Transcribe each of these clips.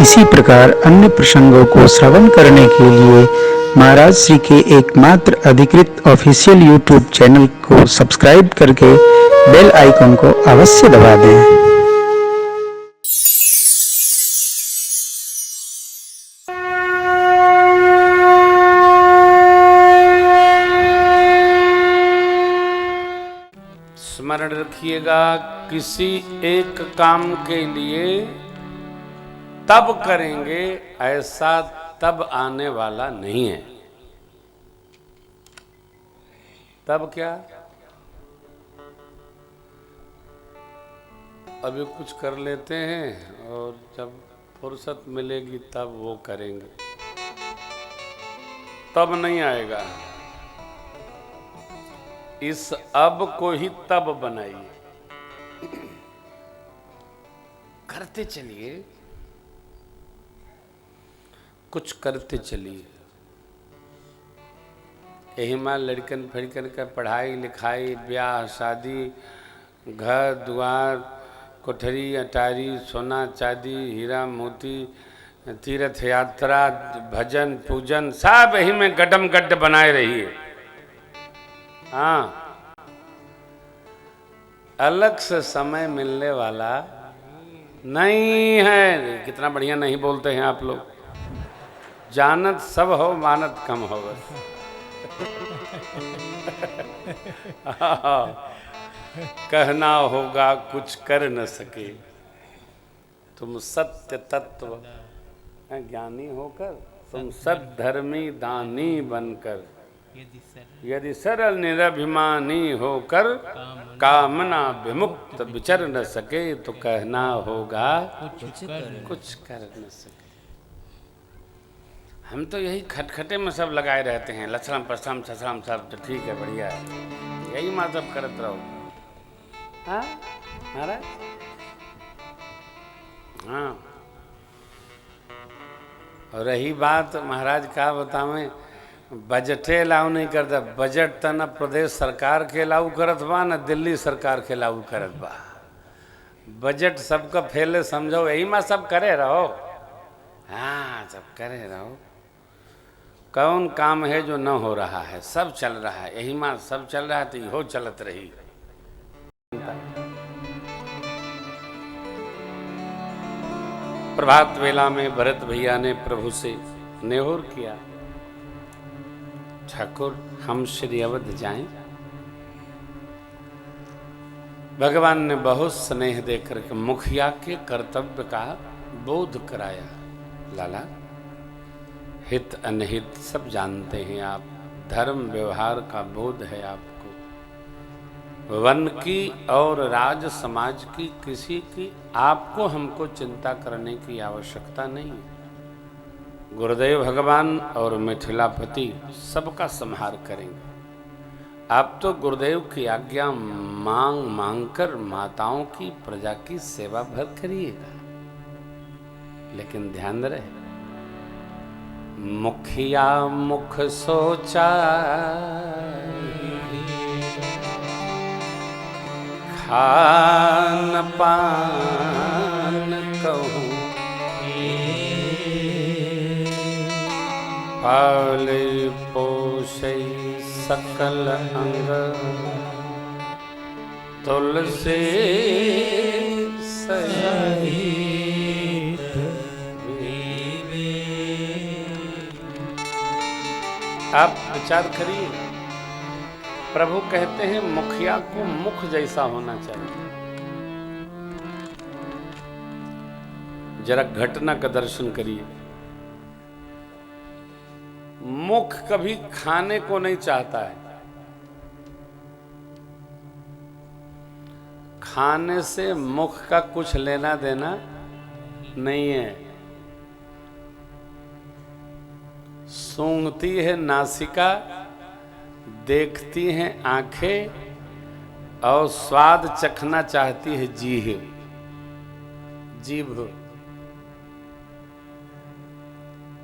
इसी प्रकार अन्य प्रसंगों को श्रवण करने के लिए महाराज श्री के एकमात्र अधिकृत ऑफिशियल यूट्यूब चैनल को सब्सक्राइब करके बेल आइकन को अवश्य दबा दें। स्मरण रखिएगा, किसी एक काम के लिए तब करेंगे ऐसा तब आने वाला नहीं है। तब क्या, अभी कुछ कर लेते हैं और जब फुर्सत मिलेगी तब वो करेंगे, तब नहीं आएगा। इस अब को ही तब बनाइए, करते चलिए, कुछ करते चलिए। यही मां लड़कन फड़कन का पढ़ाई लिखाई, ब्याह शादी, घर द्वार, कोठरी अटारी, सोना चांदी, हीरा मोती, तीर्थ यात्रा, भजन पूजन, सब यही में गड्ढम गड्ढ बनाए रहिए। हाँ, अलग से समय मिलने वाला नहीं है। कितना बढ़िया नहीं बोलते हैं आप लोग। जानत सब हो, मानत कम हो बस। कहना होगा कुछ कर न सके, तुम सत्य तत्व ज्ञानी होकर, तुम सद्धर्मी दानी बनकर, यदि सरल निरभिमानी होकर कामना विमुक्त विचर न सके, तो कहना होगा कुछ कर न सके। हम तो यही खटखटे में सब लगाए रहते हैं, लछड़म पछड़म छछड़म सब तो ठीक है, बढ़िया है, यही माँ सब करत रहो। हाँ महाराज, हाँ। और रही बात महाराज का बतावें, बजटे लागू नहीं करता। बजट त न प्रदेश सरकार के लागू करत बा, न दिल्ली सरकार के लागू करत बा। बजट सबका फैले समझो, यही में सब करे रहो। हाँ, सब करे रहो। कौन काम है जो न हो रहा है? सब चल रहा है, यही में सब चल रहा है, तो हो चलत रही। प्रभात वेला में भरत भैया ने प्रभु से नेहुर किया, ठाकुर हम श्री अवध जाएं। भगवान ने बहुत स्नेह देकर के मुखिया के कर्तव्य का बोध कराया। लाला, हित अनहित सब जानते हैं आप, धर्म व्यवहार का बोध है आपको, वन की और राज समाज की किसी की आपको हमको चिंता करने की आवश्यकता नहीं। गुरुदेव भगवान और मिथिलापति सबका संहार करेंगे। आप तो गुरुदेव की आज्ञा मांग मांग कर माताओं की, प्रजा की सेवा भर करिएगा। लेकिन ध्यान रहे, मुखिया मुख सोचा खान पान कहूँ, पाले पोषै सकल अंग, तुलसी सहित। आप विचार करिए, प्रभु कहते हैं मुखिया को मुख जैसा होना चाहिए। जरा घटना का दर्शन करिए। मुख कभी खाने को नहीं चाहता है, खाने से मुख का कुछ लेना देना नहीं है। सूंघती है नासिका, देखती हैं आंखें, और स्वाद चखना चाहती है जीभ।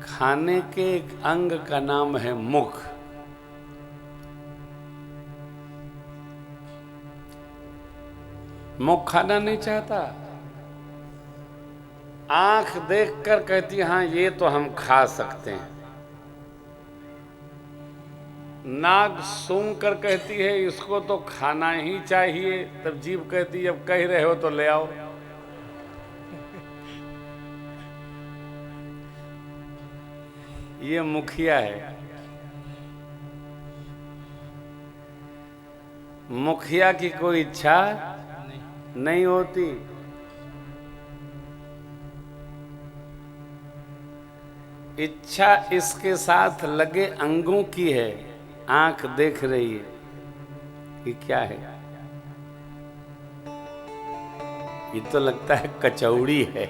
खाने के एक अंग का नाम है मुख। मुख खाना नहीं चाहता। आंख देखकर कहती है हाँ ये तो हम खा सकते हैं, नाक सूंघ कर कहती है इसको तो खाना ही चाहिए, तब जीभ कहती है अब कह रहे हो तो ले आओ। ये मुखिया है। मुखिया की कोई इच्छा नहीं होती। इच्छा इसके साथ लगे अंगों की है। आंख देख रही है कि क्या है, ये तो लगता है कचौड़ी है।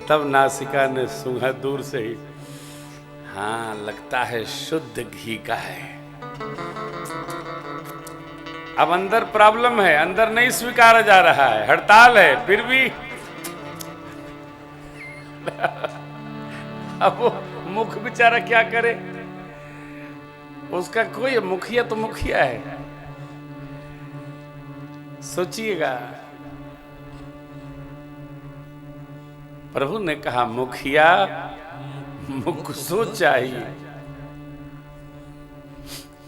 तब नासिका ने सूंघा दूर से ही, हाँ लगता है शुद्ध घी का है। अब अंदर प्रॉब्लम है, अंदर नहीं स्वीकारा जा रहा है, हड़ताल है, फिर भी अब वो मुख बेचारा क्या करे, उसका कोई, मुखिया तो मुखिया है। सोचिएगा, प्रभु ने कहा मुखिया मुख सो चाहिए।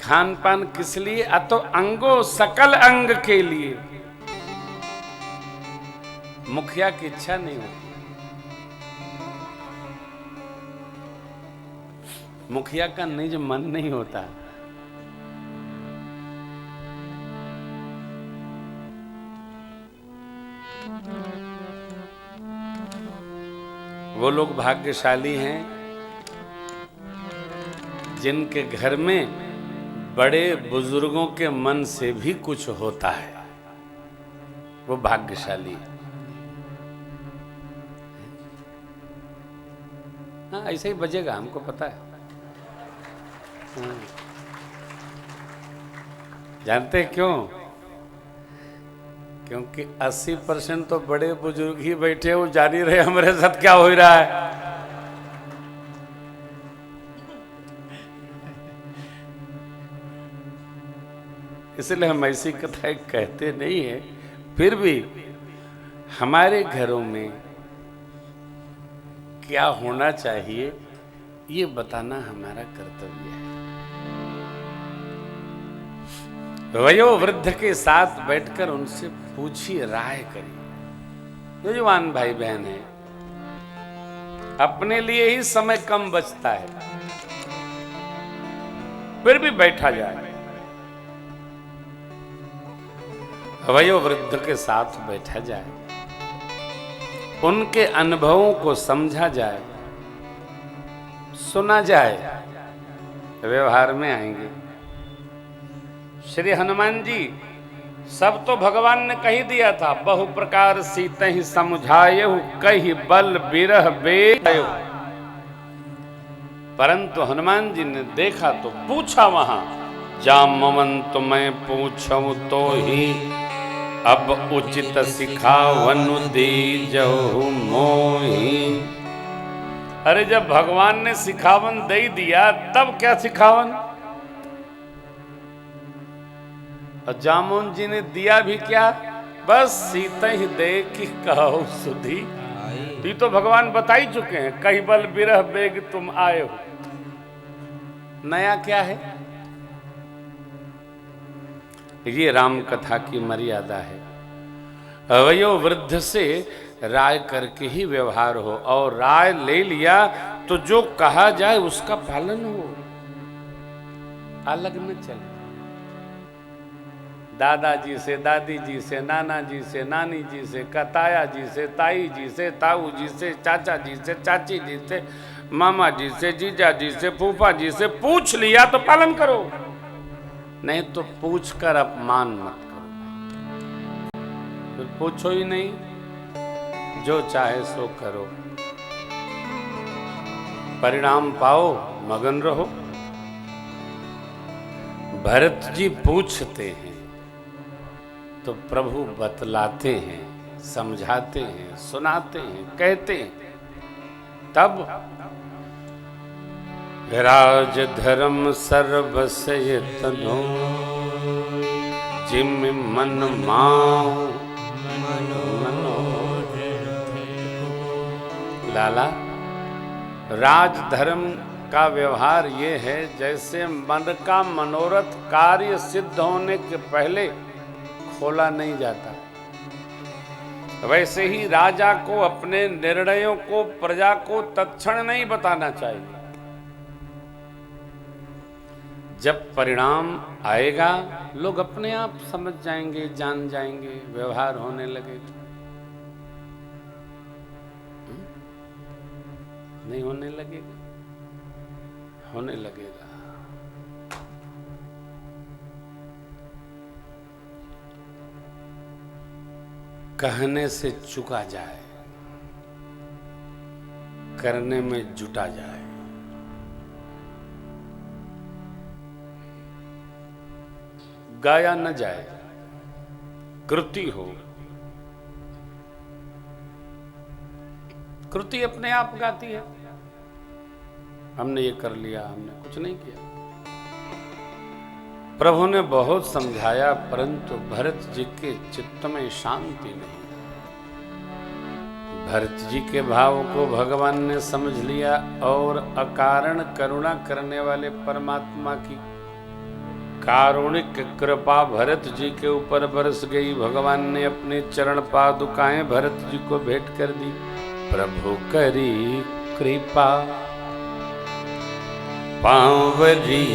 खान पान किस लिए? अतो अंगो सकल अंग के लिए। मुखिया की इच्छा नहीं होती। मुखिया का निज मन नहीं होता। वो लोग भाग्यशाली हैं जिनके घर में बड़े बुजुर्गों के मन से भी कुछ होता है, वो भाग्यशाली है। हाँ ऐसे ही बजेगा, हमको पता है। जानते क्यों? क्योंकि 80% तो बड़े बुजुर्ग ही बैठे, वो जान ही रहे हमारे साथ क्या हो रहा है। इसलिए हम ऐसी कथाएं कहते नहीं है, फिर भी हमारे घरों में क्या होना चाहिए ये बताना हमारा कर्तव्य है। वयोवृद्ध के साथ बैठकर उनसे पूछिए, राय करिए। नौजवान भाई बहन है, अपने लिए ही समय कम बचता है, फिर भी बैठा जाए, वयोवृद्ध के साथ बैठा जाए, उनके अनुभवों को समझा जाए, सुना जाए, व्यवहार में आएंगे। श्री हनुमान जी सब तो भगवान ने कही दिया था, बहु प्रकार सीतहि समझायहु कहि बल बिरह बेयहु। परंतु हनुमान जी ने देखा तो पूछा वहां, जामवंत मैं पूछूं तो ही अब उचित सिखावनु दीजहु मोहि। अरे जब भगवान ने सिखावन दे दिया तब क्या सिखावन? और जामुन जी ने दिया भी क्या? बस सीता ही दे कि कहो सुधी। ये तो भगवान बता ही चुके हैं, कहीं बल बिरह बेग तुम आए हो। नया क्या है? ये राम कथा की मर्यादा है। वयोवृद्ध से राय करके ही व्यवहार हो, और राय ले लिया तो जो कहा जाए उसका पालन हो, अलग न चले। दादाजी से, दादी जी से, नाना जी से, नानी जी से, ताया जी से, ताई जी से, ताऊ जी से, चाचा जी से, चाची जी से, मामा जी से, जीजा जी से, फूफा जी से पूछ लिया तो पालन करो, नहीं तो पूछ कर अपमान मत करो। फिर पूछो ही नहीं, जो चाहे सो करो, परिणाम पाओ, मगन रहो। भरत जी पूछते हैं तो प्रभु बतलाते हैं, समझाते हैं, सुनाते हैं, कहते हैं। तब राज धर्म सर्वस्य तनो जिम मन माओ मनोरथ। लाला, राजधर्म का व्यवहार ये है जैसे मन का मनोरथ कार्य सिद्ध होने के पहले खोला नहीं जाता, वैसे ही राजा को अपने निर्णयों को प्रजा को तत्क्षण नहीं बताना चाहिए। जब परिणाम आएगा लोग अपने आप समझ जाएंगे, जान जाएंगे, व्यवहार होने लगेगा। नहीं होने लगेगा, होने लगेगा। कहने से चुका जाए, करने में जुटा जाए। गाया न जाए, कृति हो। कृति अपने आप गाती है। हमने ये कर लिया, हमने कुछ नहीं किया। प्रभु ने बहुत समझाया, परंतु भरत जी के चित्त में शांति नहीं। भरत जी के भाव को भगवान ने समझ लिया और अकारण करुणा करने वाले परमात्मा की कारुणिक कृपा भरत जी के ऊपर बरस गई। भगवान ने अपने चरण पादुकाएं भरत जी को भेंट कर दी। प्रभु करी कृपा पांवरी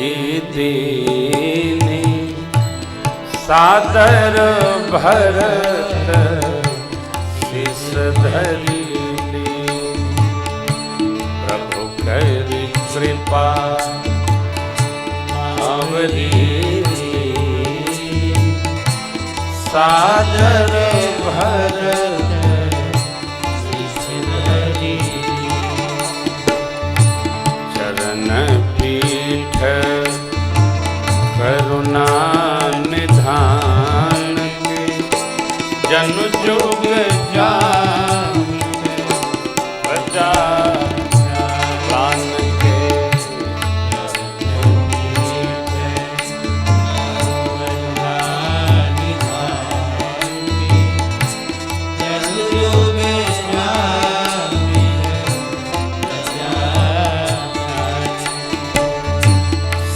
दीनी, सादर भरत शिष धरी ली। प्रभु करी कृपा पांवरी सादर भरत शिष धरी। चरण पीठ करुणा निधान के, जन जुग जान प्रजा प्राण के।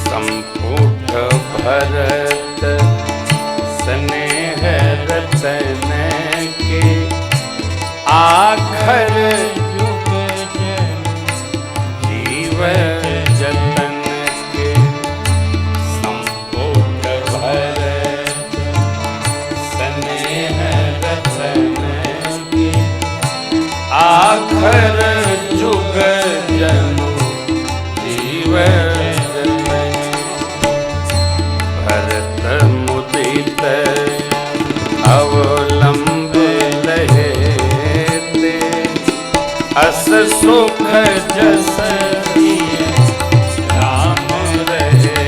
संपुट भरत स्नेह रतन के, आखर युग जीव जतन के। संपुट भरत स्नेह रतन के, आखर युग जनु जीव जतन। भरत मुदित अवलंब लहेते, अस सुख जस राम रहते।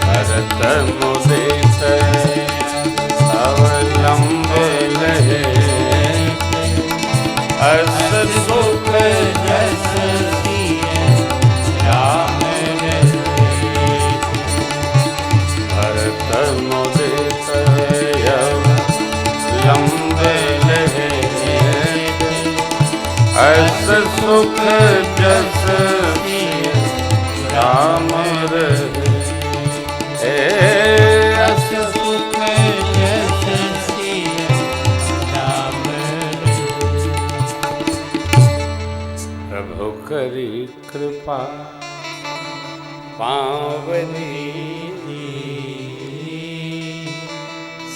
भरत मुदित अवलंब लहेते, अस सुख जस राम रहते। भरत मुदित अवलंब लहेते, अस सुख जस राम रहते। अस सुख जस राम रहते। प्रभु करी कृपा पांवरी,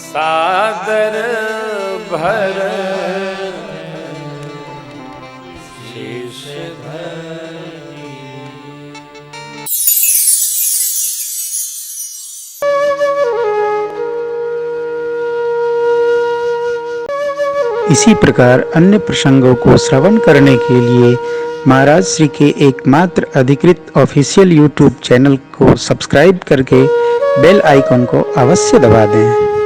सादर भरत शीश धरी। इसी प्रकार अन्य प्रसंगों को श्रवण करने के लिए महाराज श्री के एकमात्र अधिकृत ऑफिशियल यूट्यूब चैनल को सब्सक्राइब करके बेल आइकन को अवश्य दबा दें।